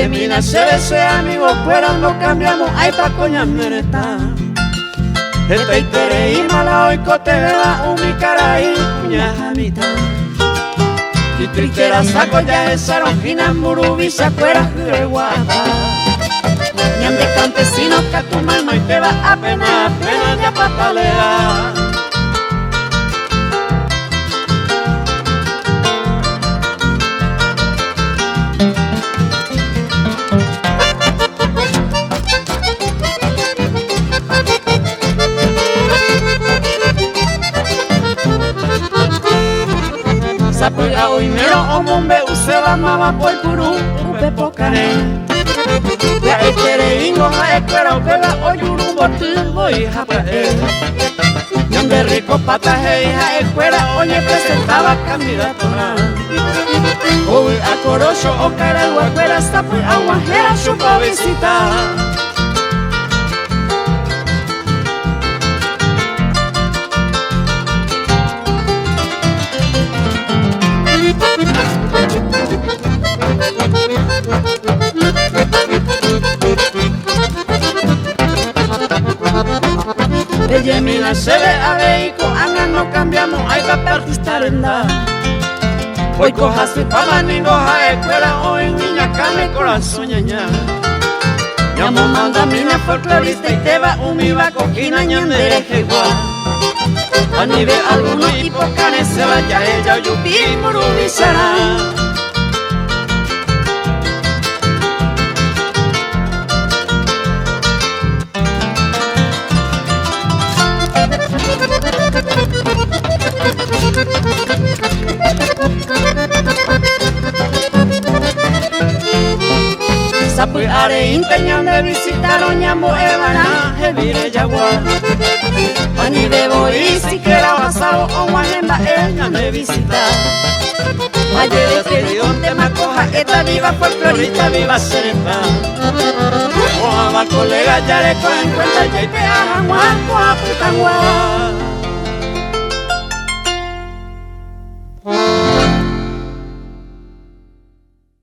Ella mina se bese amigos fuera no cambiamos ay pa coña mereta. Esta itere y mala hoy cote beba umi cara y cuña jamita. Y tritera saco ya esa rojina murubisa fuera de guapa. Ñan de campesinos que a tu mamá y te va apenas ya patalea. Sapuya hoy mero omumbe useba mama por puru upe pokane. Ya etere ingo ha ekwera upeba oyuru botu voy hapae. Ñande rico pataje ha ekwera oye presentaba candidatura. Hoy a corosho o cara guacuera sapuya guajera chupa visita. Ella mina se ve a veico, anga no cambiamos, hay que partistar en la. Hoy coja su pama ni goja escuela, hoy niña cane corazón ñaña. Llamo manda mina folclorista y te va umiva coquina ñandereje igual. A nivel alguno y pocane se vaya ella yupi murubisará. Sapuy are inteñan de visitar oñambo evana evire yagua. Ani debo y siquiera basado o guajenda ella de visitar. Ayer que donde me coja esta viva folclorista viva serpa. Ojalá colega ya le cogen cuenta y te hagan guapo a puta guapa.